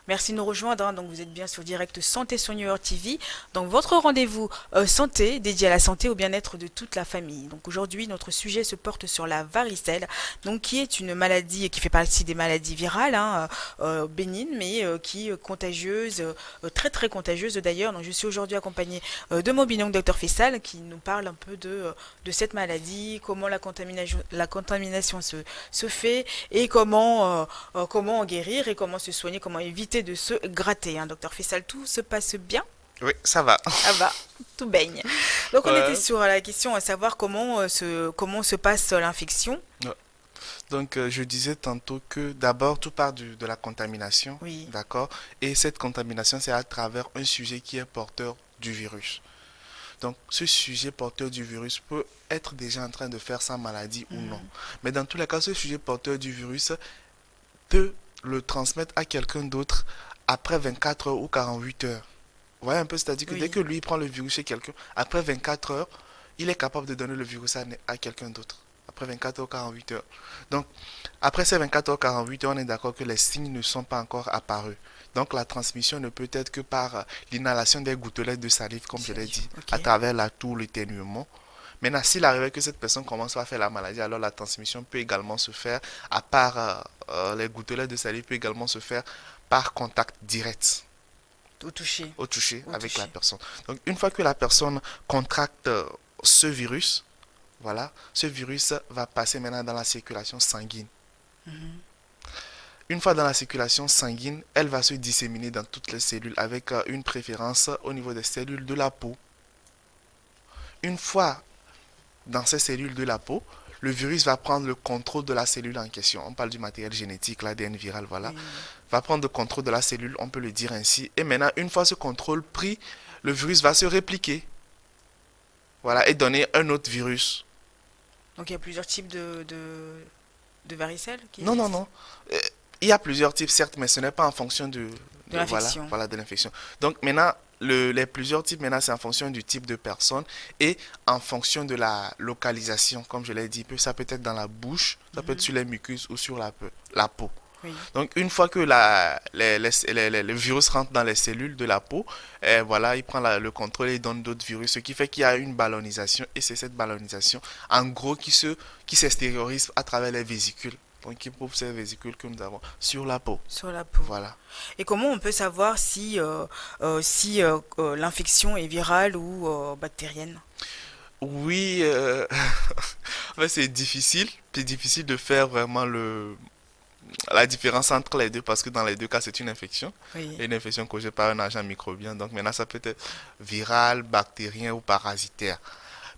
Merci de nous rejoindre, hein. Donc vous êtes bien sur Direct Santé sur New York TV. Donc votre rendez-vous santé dédié à la santé au bien-être de toute la famille. Donc aujourd'hui notre sujet se porte sur la varicelle, donc qui est une maladie qui fait partie des maladies virales, hein, bénignes, mais qui est contagieuse, très très contagieuse d'ailleurs. Donc je suis aujourd'hui accompagnée de mon binôme Dr Fessal qui nous parle un peu de cette maladie, comment la contamination se fait et comment en guérir et comment se soigner, comment éviter de se gratter, hein. Docteur Fessal, tout se passe bien? Oui, ça va. Ça va, tout baigne. Donc on était Ouais. sur la question à savoir comment se passe l'infection. Ouais. Donc, je disais tantôt que d'abord, tout part de la contamination, Oui. d'accord? Et cette contamination, c'est à travers un sujet qui est porteur du virus. Donc, ce sujet porteur du virus peut être déjà en train de faire sa maladie ou non. Mhm. Mais dans tous les cas, ce sujet porteur du virus peut le transmettre à quelqu'un d'autre après 24 heures ou 48 heures. Vous voyez un peu, c'est-à-dire que dès Oui. que lui prend le virus chez quelqu'un, après 24 heures, il est capable de donner le virus à quelqu'un d'autre. Après 24 heures, 48 heures. Donc, après ces 24 heures, 48 heures, on est d'accord que les signes ne sont pas encore apparus. Donc, la transmission ne peut être que par l'inhalation des gouttelettes de salive, comme je l'ai Salif. dit, à Ok. travers la toux, l'éternuement. Maintenant, s'il arrivait que cette personne commence à faire la maladie, alors la transmission peut également se faire, à part les gouttelettes de salive, peut également se faire par contact direct Au toucher. au toucher Au avec la toucher. personne. Donc une fois que la personne contracte ce virus, voilà, ce virus va passer maintenant dans la circulation sanguine. Mhm. Une fois dans la circulation sanguine, elle va se disséminer dans toutes les cellules avec une préférence au niveau des cellules de la peau. Une fois dans ces cellules de la peau, le virus va prendre le contrôle de la cellule en question. On parle du matériel génétique, l'ADN viral, voilà. Oui. Va prendre le contrôle de la cellule, on peut le dire ainsi. Et maintenant, une fois ce contrôle pris, le virus va se répliquer. Voilà, et donner un autre virus. Donc il y a plusieurs types de varicelles qui Non, non, existent. non. Euh, il y a plusieurs types, certes, mais ce n'est pas en fonction De voilà, l'infection. voilà, de l'infection. Donc maintenant, les plusieurs types, maintenant, c'est en fonction du type de personne et en fonction de la localisation. Comme je l'ai dit, ça peut être dans la bouche, ça peut être Mhm. sur les muqueuses ou sur la peau. Oui. Donc, une fois que le virus rentre dans les cellules de la peau, voilà, il prend le contrôle et il donne d'autres virus, ce qui fait qu'il y a une ballonisation. Et c'est cette ballonisation, en gros, qui s'extériorise à travers les vésicules. Donc, qui prouve ces vésicules que nous avons sur la peau. Sur la peau. Voilà. Et comment on peut savoir si l'infection est virale ou bactérienne? Oui, en fait, c'est difficile. C'est difficile de faire vraiment la différence entre les deux parce que dans les deux cas, c'est une infection. Oui. Et une infection causée par un agent microbien. Donc maintenant, ça peut être viral, bactérien ou parasitaire.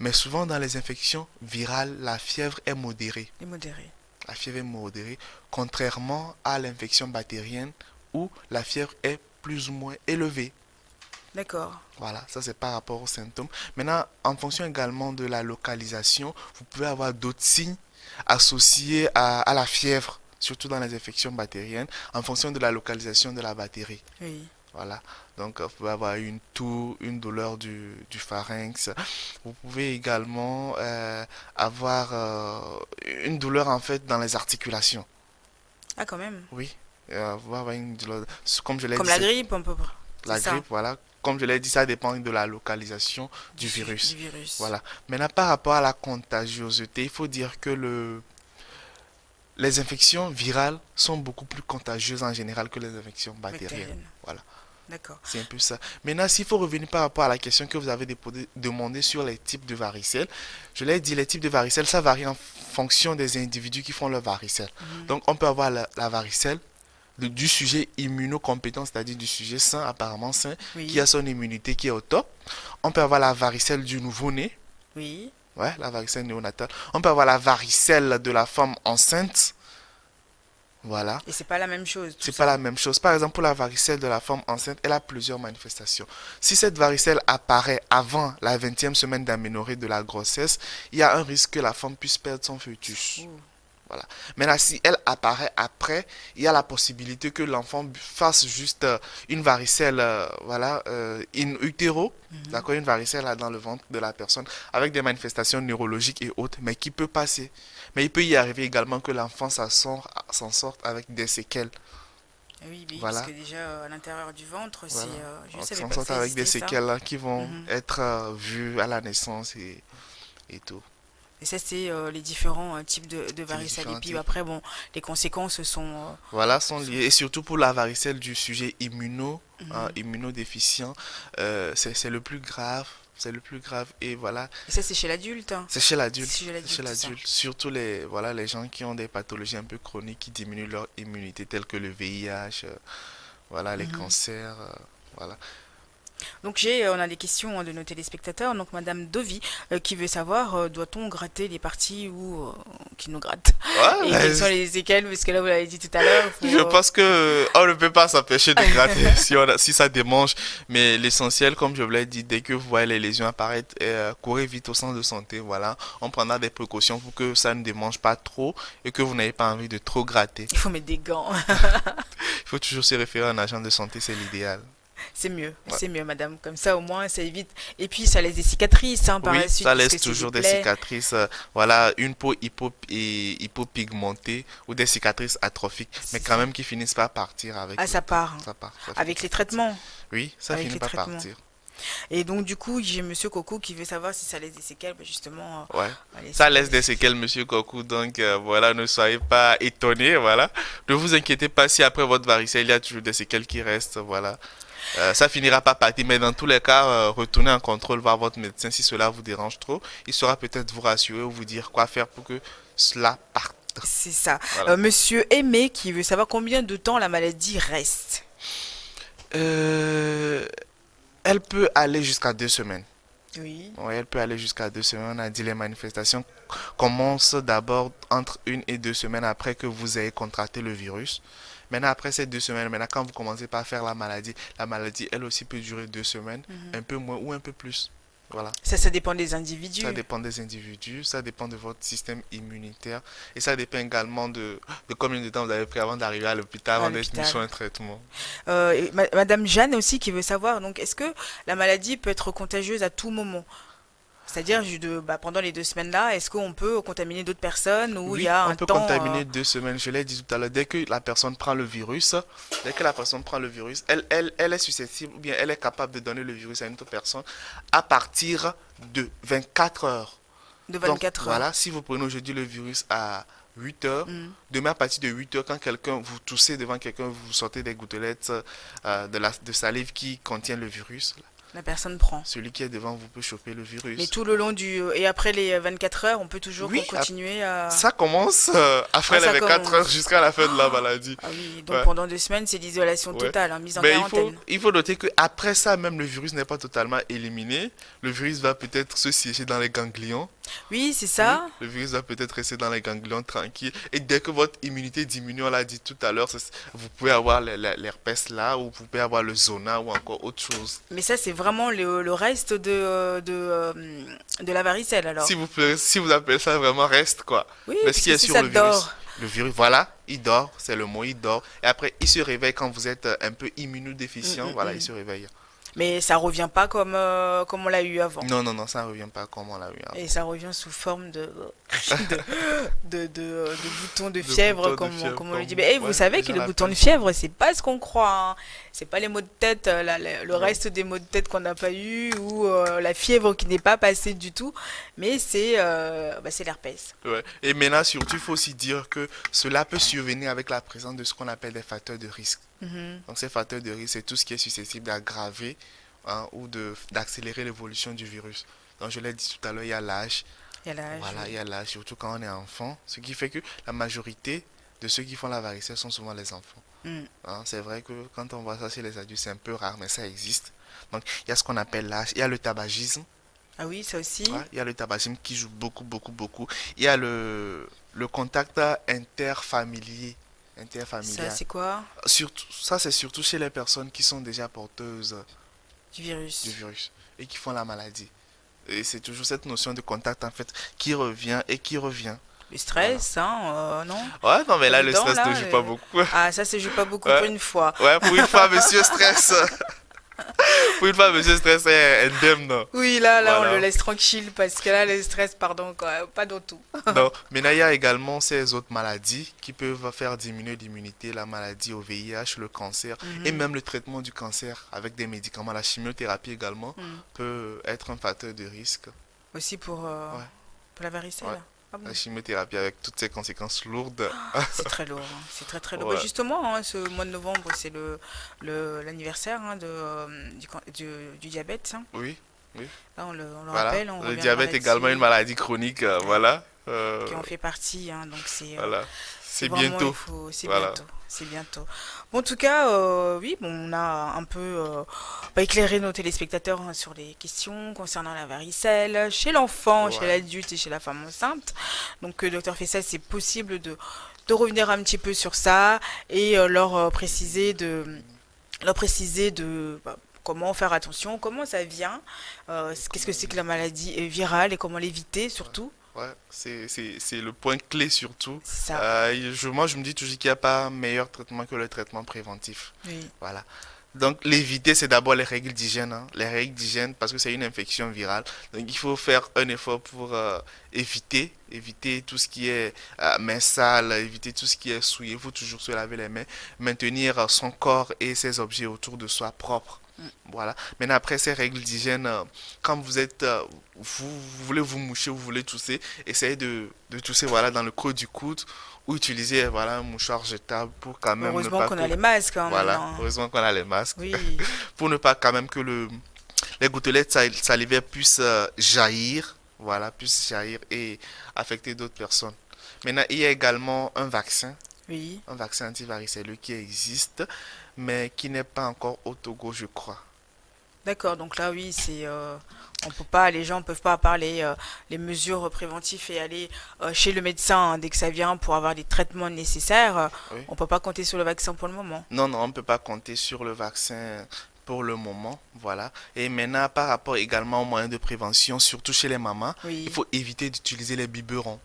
Mais souvent, dans les infections virales, la fièvre est modérée. Et modérée. La fièvre est modérée, contrairement à l'infection bactérienne où la fièvre est plus ou moins élevée. D'accord. Voilà, ça c'est par rapport aux symptômes. Maintenant, en fonction également de la localisation, vous pouvez avoir d'autres signes associés à la fièvre, surtout dans les infections bactériennes, en fonction de la localisation de la bactérie. Oui. Voilà, donc vous pouvez avoir une toux, une douleur du pharynx. Vous pouvez également avoir une douleur en fait dans les articulations. Ah, quand même. Oui, vous pouvez avoir une douleur, comme je l'ai Comme dit, la c'est grippe, on peut. C'est la ça. grippe, voilà. Comme je l'ai dit, ça dépend de la localisation du Du virus. virus. Voilà. Maintenant, par rapport à la contagiosité, il faut dire que les infections virales sont beaucoup plus contagieuses en général que les infections bactériennes. Bactérienne. Voilà. D'accord. C'est un peu ça. Maintenant, s'il faut revenir par rapport à la question que vous avez demandé sur les types de varicelles, je l'ai dit, les types de varicelles, ça varie en fonction des individus qui font leur varicelle. Mhm. Donc, on peut avoir la varicelle du sujet immunocompétent, c'est-à-dire du sujet sain, apparemment sain, qui Oui. a son immunité qui est au top. On peut avoir la varicelle du nouveau-né, Oui. ouais, la varicelle néonatale. On peut avoir la varicelle de la femme enceinte, voilà. Et c'est pas la même chose, tout C'est pas ça. la même chose. Par exemple, pour la varicelle de la femme enceinte, elle a plusieurs manifestations. Si cette varicelle apparaît avant la 20e semaine d'aménorrhée de la grossesse, il y a un risque que la femme puisse perdre son fœtus. Ouh. Voilà. Maintenant, si elle apparaît après, il y a la possibilité que l'enfant fasse juste une varicelle, voilà, in utero, Mhm. d'accord, une varicelle là, dans le ventre de la personne, avec des manifestations neurologiques et autres, mais qui peut passer. Mais il peut y arriver également que l'enfant s'en sorte avec des séquelles. Oui, oui, parce Voilà, que déjà à l'intérieur du ventre, voilà. je On savais s'en pas que sort ça avec des existait ça. séquelles là, qui vont Mhm. être vues à la naissance et tout. Et ça, c'est les différents types de C'est les varicelle. Et différents puis types. après, bon, les conséquences Voilà, sont sont- liés. Et surtout pour la varicelle du sujet Mhm. immunodéficient, c'est le plus grave. C'est le plus grave. Et voilà, Et ça, c'est chez l'adulte, hein. c'est chez l'adulte. C'est chez C'est chez l'adulte, ça. l'adulte. Surtout voilà, les gens qui ont des pathologies un peu chroniques qui diminuent leur immunité, telles que le VIH, voilà, les Mhm. cancers. Voilà. Donc on a des questions de nos téléspectateurs. Donc Madame Dovi qui veut savoir doit-on gratter les parties ou qui nous grattent Ouais, et quelles sont mais les séquelles parce que là vous l'avez dit tout à l'heure. je pense que on ne peut pas s'empêcher de gratter si ça démange. Mais l'essentiel, comme je vous l'ai dit, dès que vous voyez les lésions apparaître, courez vite au centre de santé. Voilà, on prendra des précautions pour que ça ne démange pas trop et que vous n'ayez pas envie de trop gratter. Il faut mettre des gants. Il faut toujours se référer à un agent de santé, c'est l'idéal. Ouais. C'est mieux Madame. Comme ça au moins ça évite. Et puis ça laisse des cicatrices hein, par la Oui, suite ça puisque laisse c'est des toujours des plaies. cicatrices. Voilà, une peau hypopigmentée ou des cicatrices atrophiques, mais C'est quand ça. même qui finissent par partir avec Ah le ça temps. part, hein. Ça part, ça finit Avec par les partir. traitements. Oui, ça Avec finit les par traitements. partir. Et donc du coup j'ai Monsieur Coco qui veut savoir si ça laisse des séquelles. Bah, justement Ouais. les Ça séquelles. laisse des séquelles, monsieur Kokou. Donc voilà, ne soyez pas étonnés. Voilà. Ne vous inquiétez pas si après votre varicelle, il y a toujours des séquelles qui restent. Voilà. Ça finira par partir. Mais dans tous les cas, retournez en contrôle voir votre médecin si cela vous dérange trop. Il saura peut-être vous rassurer ou vous dire quoi faire pour que cela parte. C'est ça. Voilà. Monsieur Aimé qui veut savoir combien de temps la maladie reste. Euh, Elle peut aller jusqu'à 2 semaines. Oui. Oui, elle peut aller jusqu'à 2 semaines. On a dit les manifestations commencent d'abord entre 1 et 2 semaines après que vous ayez contracté le virus. Maintenant, après ces 2 semaines, maintenant, quand vous commencez par faire la maladie, elle aussi peut durer 2 semaines, Mhm. un peu moins ou un peu plus. Voilà. Ça dépend des Ça individus dépend des individus, ça dépend de votre système immunitaire et ça dépend également de combien de temps vous avez pris avant d'arriver à l'hôpital, à avant d'être mis l'hôpital. sur un traitement. Et Madame Jeanne aussi qui veut savoir, donc est-ce que la maladie peut être contagieuse à tout moment? C'est-à-dire pendant les 2 semaines là, est-ce qu'on peut contaminer d'autres personnes ou il y Oui, a on un peut temps contaminer 2 semaines. Je l'ai dit tout à l'heure. Dès que la personne prend le virus, elle est susceptible ou bien elle est capable de donner le virus à une autre personne à partir de 24 heures. de Donc 24 heures? voilà, si vous prenez aujourd'hui le virus à 8 heures, Mhm. demain à partir de 8 heures, quand quelqu'un vous toussez devant quelqu'un, vous sortez des gouttelettes de salive qui contient le virus, La personne prend. celui qui est devant vous peut choper le Mais virus. tout le long et après les 24 heures, on peut toujours Oui, continuer à... ça commence Ah, après les ça 24 heures commence. jusqu'à la fin de la maladie. Ah oui, donc Ouais. pendant 2 semaines, c'est l'isolation Ouais. totale, hein, mise en Mais quarantaine. il faut noter qu'après ça, même le virus n'est pas totalement éliminé. Le virus va peut-être se siéger dans les ganglions. Oui, c'est Oui, ça. le virus va peut-être rester dans les ganglions tranquille. Et dès que votre immunité diminue, on l'a dit tout à l'heure, vous pouvez avoir l'herpès là, ou vous pouvez avoir le zona ou encore autre chose. Mais ça, c'est vraiment le reste de la varicelle, alors. Si vous appelez ça vraiment reste, quoi. Oui, Mais ce qui puisque est si sur ça le virus, dort. le virus, voilà, il dort, c'est le mot, il dort. Et après, il se réveille quand vous êtes un peu Mm, immunodéficient, mm, voilà, il mm. se réveille. Mais ça revient pas comme on l'a eu avant. Non, non, non, ça ne revient pas comme on l'a eu Et avant. ça revient sous forme de boutons de De fièvre, boutons de fièvre, comme on le dit. comme Mais vous ouais, savez les que gens le bouton de l'appellent. fièvre, c'est pas ce qu'on croit, hein. C'est pas les maux de tête, le Ouais. reste des maux de tête qu'on n'a pas eu, ou la fièvre qui n'est pas passée du tout. Mais c'est l'herpès. Ouais. Et maintenant, surtout, il faut aussi dire que cela peut survenir avec la présence de ce qu'on appelle des facteurs de risque. Mhm. Donc, ces facteurs de risque, c'est tout ce qui est susceptible d'aggraver ou d'accélérer l'évolution du virus. Donc, je l'ai dit tout à l'heure, il y a l'âge. Il y a l'âge, Voilà, il oui. y a l'âge, surtout quand on est enfant. Ce qui fait que la majorité de ceux qui font la varicelle sont souvent les enfants. Mm. C'est vrai que quand on voit ça chez les adultes, c'est un peu rare, mais ça existe. Donc, il y a ce qu'on appelle l'âge. Il y a le tabagisme. Ah oui, ça aussi. Ouais, il y a le tabagisme qui joue beaucoup, beaucoup, beaucoup. Il y a le contact interfamilier, Ça, interfamilial. c'est quoi? Surtout, ça, c'est surtout chez les personnes qui sont déjà porteuses Du du virus. virus et qui font la maladie. Et c'est toujours cette notion de contact, en fait, qui revient et qui revient. Le Voilà. stress, hein, non? Ouais, non, mais là, le Là-dedans, stress ne là. joue pas beaucoup. Ah, ça se joue pas beaucoup pour Ouais, une fois. ouais, pour une fois, monsieur stress. Pour une fois, monsieur stress est indemne. Oui, là, on le Voilà. laisse tranquille parce que là, le stress, pardon, quoi, pas dans tout. Donc, maintenant, il y a également ces autres maladies qui peuvent faire diminuer l'immunité, la maladie au VIH, le cancer et Mhm, même le traitement du cancer avec des médicaments. La chimiothérapie également mhm. peut être un facteur de risque. Aussi Ouais, pour la ouais. varicelle. Ah La bon? chimiothérapie avec toutes ses conséquences lourdes. C'est très lourd, hein. C'est très très lourd. Bah, Ouais, justement, hein, ce mois de novembre, c'est l'anniversaire hein, du diabète, hein. oui, oui. Là, on le Voilà. rappelle, on Le reviendra diabète est également une là-dessus, maladie chronique. ouais, Voilà. qui en fait partie, hein, donc Voilà. c'est C'est vraiment, bientôt. c'est Voilà. bientôt, c'est bientôt. Bon, en tout cas, oui, bon, on a un peu éclairé nos téléspectateurs hein, sur les questions concernant la varicelle chez l'enfant, chez Ouais. l'adulte et chez la femme enceinte. Donc, docteur Fessal, c'est possible de revenir un petit peu sur ça et leur préciser de comment faire attention, comment ça vient, qu'est-ce que c'est que la maladie virale et comment l'éviter surtout. Ouais, c'est le point clé surtout. C'est ça. Moi, je me dis toujours qu'il n'y a pas meilleur traitement que le traitement préventif. Oui. Voilà. Donc, l'éviter, c'est d'abord les règles d'hygiène, hein. Les règles d'hygiène, parce que c'est une infection virale. Donc, il faut faire un effort pour éviter tout ce qui est main sale, éviter tout ce qui est souillé. Il faut toujours se laver les mains, maintenir son corps et ses objets autour de soi propres. Mm. Voilà. Maintenant, après ces règles d'hygiène, quand vous voulez vous moucher, vous voulez tousser, essayez de tousser voilà, dans le creux du coude ou utiliser voilà, un mouchoir jetable pour quand même ne Heureusement pas qu'on que... a les masques hein, Voilà, maintenant. heureusement qu'on a les masques Oui, pour ne pas quand même que les gouttelettes salivaires puissent jaillir, voilà, puissent jaillir et affecter d'autres personnes. Maintenant, il y a également oui. un vaccin antivaricelleux qui existe, mais qui n'est pas encore au Togo, je crois. D'accord, donc là, oui, on peut pas, les gens peuvent pas parler les mesures préventives et aller chez le médecin hein, dès que ça vient pour avoir les traitements nécessaires. Oui. On peut pas compter sur le vaccin pour le moment. Non, non, on ne peut pas compter sur le vaccin pour le moment, voilà. Et maintenant, par rapport également aux moyens de prévention, surtout chez les mamans, il Oui. faut éviter d'utiliser les biberons.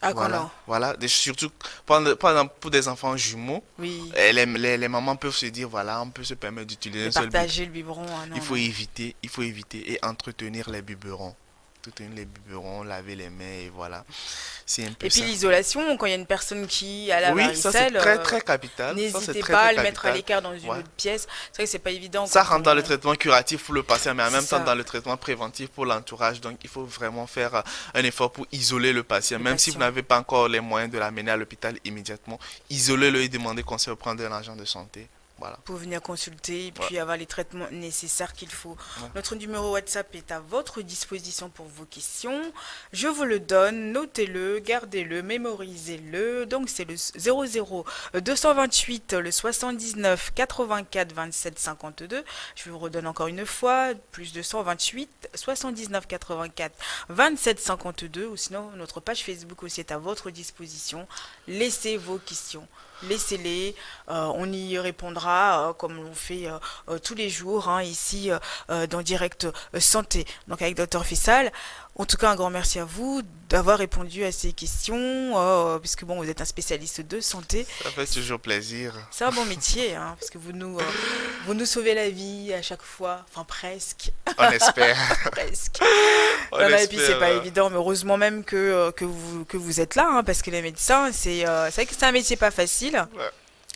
Ah, quand Voilà, là? voilà. Surtout, par exemple, pour des enfants jumeaux, Oui. les mamans peuvent se dire, voilà, on peut se permettre d'utiliser De un seul biberon. partager le biberon, ah, non, non. Il faut éviter et entretenir les biberons. Entretenir les biberons, laver les mains et voilà. C'est un peu Et puis ça. l'isolation, quand il y a une personne qui a la Oui, ça c'est varicelle, très très capital. Ça c'est n'hésitez très pas à très le mettre à capital. l'écart dans une Ouais. autre pièce. C'est vrai que c'est pas évident Ça quand rentre dans le on... traitement curatif pour le patient, mais en C'est même temps ça, dans le traitement préventif pour l'entourage. Donc, il faut vraiment faire un effort pour isoler le patient. le Même si vous patient. n'avez pas encore les moyens de l'amener à l'hôpital immédiatement, isolez-le et demandez conseil auprès d'un agent de santé. Voilà. Pour venir consulter et Ouais. puis avoir les traitements nécessaires qu'il faut. Ouais. Notre numéro WhatsApp est à votre disposition pour vos questions. Je vous le donne, notez-le, gardez-le, mémorisez-le. Donc c'est le 00 228 le 79 84 27 52. Je vous redonne encore une fois, plus 228 79 84 27 52 ou sinon notre page Facebook aussi est à votre disposition. Laissez vos questions. Laissez-les, on y répondra comme on fait tous les jours hein, ici dans Direct Santé, donc avec Dr Fissal. En tout cas, un grand merci à vous d'avoir répondu à ces questions, puisque bon, vous êtes un spécialiste de santé. Ça fait toujours plaisir. C'est un bon métier, hein, parce que vous nous sauvez la vie à chaque fois, enfin presque, On espère. presque. On Non, non, et puis c'est espère. pas évident, mais heureusement même que vous êtes là, hein, parce que les médecins, c'est vrai que c'est un métier pas facile. Ouais.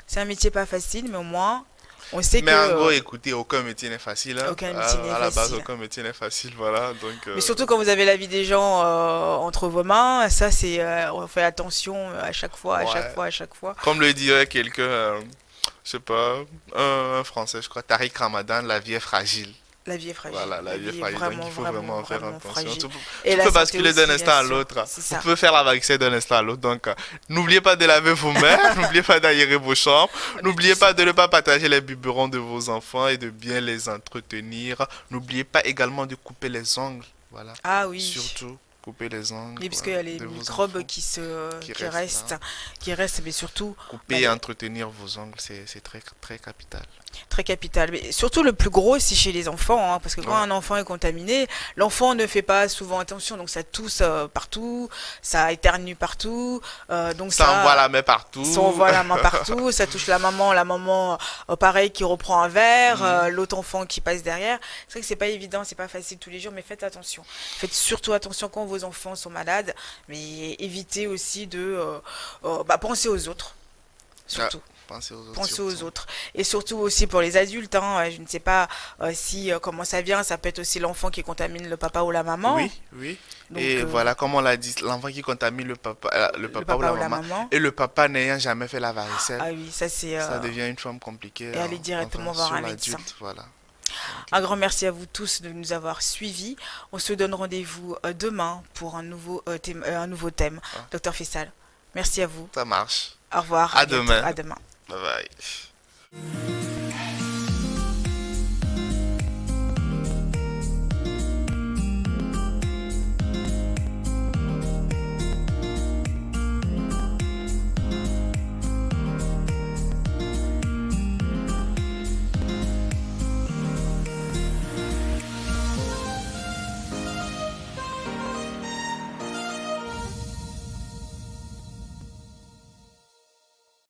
C'est un métier pas facile, mais au moins, on sait que Mais en gros, écoutez, aucun métier n'est facile, hein. aucun métier n'est À la base, facile. aucun métier n'est facile, voilà. Donc, Mais surtout quand vous avez la vie des gens entre vos mains, ça c'est, on fait attention à chaque fois, à chaque ouais. fois, à chaque fois. Comme le dirait quelqu'un, je sais pas, un Français, je crois, Tariq Ramadan, la vie est fragile. La vie est fragile. Voilà, la La vie est vie est fragile, donc vraiment, il faut vraiment, vraiment faire vraiment attention. fragile. Tu Et la peux santé basculer d'un aussi, instant à bien sûr. l'autre. C'est Vous ça. pouvez faire la varicelle d'un instant à l'autre. Donc, n'oubliez pas de laver vos mains, n'oubliez pas d'aérer vos chambres, n'oubliez pas de ne pas partager les biberons de vos enfants et de bien les entretenir. N'oubliez pas également de couper les ongles. Voilà, Ah oui. surtout. couper les ongles Oui, parce qu'il y a les de vos microbes enfants qui qui restent là. restent, mais surtout, bah, Couper et entretenir vos ongles, c'est très, très capital. très capital. Mais surtout le plus gros, c'est chez les enfants, hein, parce que quand Ouais. un enfant est contaminé, l'enfant ne fait pas souvent attention, donc ça tousse partout, ça éternue partout, donc Ça envoie ça, la main ça partout. envoie la main partout, ça touche la maman, pareil, qui reprend un verre, Mhm. l'autre enfant qui passe derrière. C'est vrai que c'est pas évident, c'est pas facile tous les jours, mais faites attention. Faites surtout attention quand vos enfants sont malades, mais évitez aussi de penser aux autres, Ah, surtout. pensez aux autres Penser aux surtout. autres. Et surtout aussi pour les adultes, hein, je ne sais pas si comment ça vient, ça peut être aussi l'enfant qui contamine le papa ou la maman. Oui, oui. Donc Et voilà, comme on l'a dit, l'enfant qui contamine le le papa ou papa la ou la maman, maman. et le papa n'ayant jamais fait la varicelle, Ah oui, ça c'est ça devient une forme compliquée, et aller enfin, directement voir sur un médecin. l'adulte, voilà. Donc, Un grand merci à vous tous de nous avoir suivis. On se donne rendez-vous demain pour un nouveau thème. ah, Docteur Fissal, merci à vous. ça marche. Au revoir, à À bientôt, demain. à demain. Bye bye.